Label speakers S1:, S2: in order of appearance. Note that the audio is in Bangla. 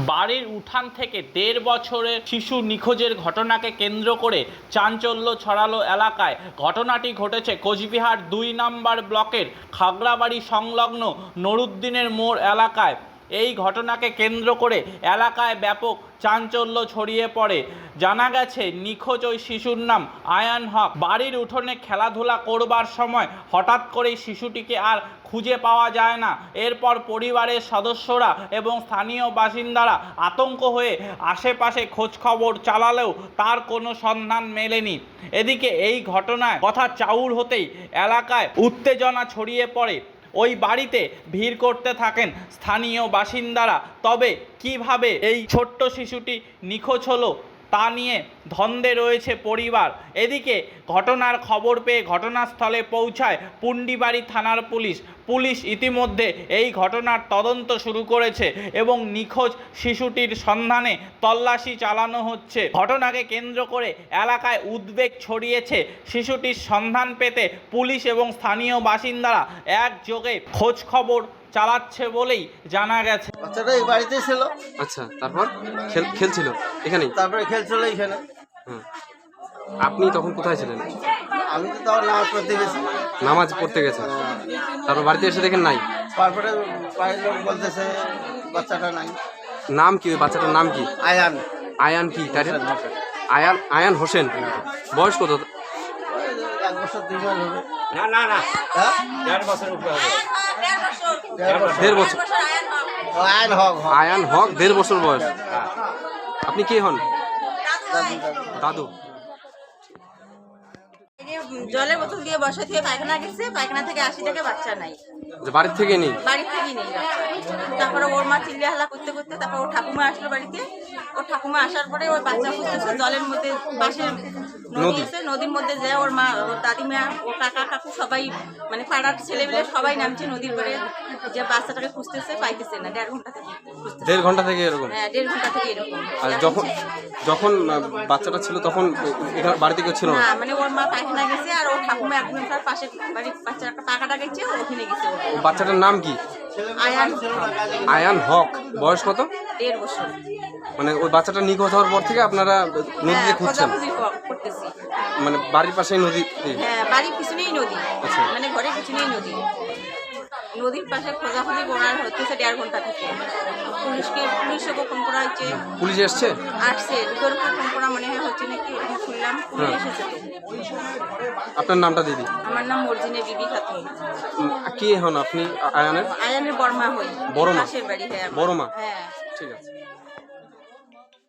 S1: বাড়ির উঠান থেকে ১.৫ বছরের শিশু নিখোঁজের ঘটনাকে কেন্দ্র করে চাঞ্চল্য ছড়ালো এলাকায়। ঘটনাটি ঘটেছে কোচবিহার ২ নম্বর ব্লকের খাগড়াবাড়ি সংলগ্ন নুরুদ্দিনের মোড় এলাকায়। এই ঘটনাকে কেন্দ্র করে এলাকায় ব্যাপক চাঞ্চল্য ছড়িয়ে পড়ে। জানা গেছে, নিখোঁজ ওই শিশুর নাম আয়ান হক। বাড়ির উঠোনে খেলাধুলা করবার সময় হঠাৎ করেই শিশুটিকে আর খুঁজে পাওয়া যায় না। এরপর পরিবারের সদস্যরা এবং স্থানীয় বাসিন্দারা আতঙ্ক হয়ে আশেপাশে খোঁজখবর চালালেও তার কোনো সন্ধান মেলেনি। এদিকে এই ঘটনায় কথা চাউর হতেই এলাকায় উত্তেজনা ছড়িয়ে পড়ে। ওই বাড়িতে ভিড় করতে থাকেন স্থানীয় বাসিন্দারা। তবে কিভাবে এই ছোট্ট শিশুটি নিখোঁজ হলো তা নিয়ে ধন্দে রয়েছে পরিবার। এদিকে ঘটনার খবর পেয়ে ঘটনাস্থলে পৌঁছায় পুন্ডিবাড়ি থানার পুলিশ ইতিমধ্যে এই ঘটনার তদন্ত শুরু করেছে এবং নিখোঁজ শিশুটির সন্ধানে তল্লাশি চালানো হচ্ছে। ঘটনাকে কেন্দ্র করে এলাকায় উদ্বেগ ছড়িয়েছে। শিশুটির সন্ধান পেতে পুলিশ এবং স্থানীয় বাসিন্দারা একযোগে খোঁজ খবর চালাচ্ছে বলেই জানা গেছে।
S2: বাচ্চাটা এই বাড়িতেই ছিল।
S3: আচ্ছা, তারপর খেলছিল এখানেই?
S2: তারপরে খেলছিল এইখানে।
S3: আপনি তখন কোথায় ছিলেন?
S2: আমি তো তখন নামাজ পড়তে গেছি।
S3: নামাজ পড়তে গেছে, তারপর বাড়িতে এসে দেখেন নাই?
S2: তারপরে বাড়ির লোক বলতেছে বাচ্চাটা নাই।
S3: নাম কি ওই বাচ্চাটার নাম কি?
S2: আয়ান।
S3: আয়ান কি টাইটেল? আয়ান হোসেন। বয়স কত?
S2: 1 বছর 2 মাস হবে।
S4: না
S2: হ্যাঁ,
S4: 1.5 বছর উপরে হবে।
S3: 1.5 বছর।
S2: আয়ান হক।
S3: আয়ান হক 1.5 বছর বয়স। আপনি কে হন? দাদু।
S5: জলের বোতল দিয়ে বসা দিয়ে পায়খানা গেছে, পায়খানা থেকে 80 টাকা বাচ্চা নাই,
S3: বাড়ির থেকে নেই?
S5: বাড়ির থেকেই নেই বাচ্চা। তারপরে ওর মা চিল্লা হাল্লা করতে করতে তারপর ওর ঠাকুমা আসলো বাড়িতে। ওর ঠাকুমা আসার পরে ওই বাচ্চা খুঁজতেছে জলের মধ্যে, পাশে নদী আছে, নদীর মধ্যে যায় ওর মা, ওর দাদিমা, ও কাকা কাকু সবাই, মানে পাড়ার ছেলেমেলে সবাই নামছে নদীর পাড়ে, যে বাচ্চাটাকে খুঁজতেছে, পাইতেছে না। 1.5 ঘন্টা থেকে খুঁজতেছে।
S3: 1.5 ঘন্টা থেকে এরকম?
S5: হ্যাঁ, 1.5 ঘন্টা থেকে এরকম।
S3: আর যখন বাচ্চাটা ছিল তখন এখানে বাড়িতে কেউ ছিল না?
S5: মানে ওর মা পায়খানা গেছে আর ওর ঠাকুমা একদম তার পাশে বাড়ির বাচ্চা একটা পাকাটা গেছে, ওখানে গেছে।
S3: বাচ্চাটার নাম কি?
S5: আয়ান।
S3: আয়ান হক। বয়স কত?
S5: 1.5 বছর।
S3: মানে ওই বাচ্চাটা নিখোঁজ হওয়ার পর থেকে আপনারা নদীতে খুঁজছেন?
S5: খোঁজাখুঁজি করতেছি।
S3: মানে বাড়ির পাশেই নদী?
S5: হ্যাঁ, বাড়ির পিছনেই নদী।
S3: আচ্ছা।
S5: মানে ঘরের পিছনেই নদী। নদীর পাশে খোঁজাখুঁজি করার হচ্ছে 1.5 ঘন্টা থেকে। পুলিশকে ফোন করা হচ্ছে।
S3: পুলিশ এসছে?
S5: আসছে, দুটোর উপর ফোন করা মনে হয় হচ্ছে নাকি, এরকম শুনলাম। পুলিশ এসেছে তো।
S3: আপনার নামটা দিদি?
S5: আমার নাম মর্জিনা বিবি খাতুন।
S3: কে হন আপনি আয়ানের?
S5: আয়ানের বড়মা হই।
S3: বড় মা?
S5: পাশের বাড়ি। হ্যাঁ,
S3: বড় মা।
S5: হ্যাঁ।
S3: ঠিক আছে।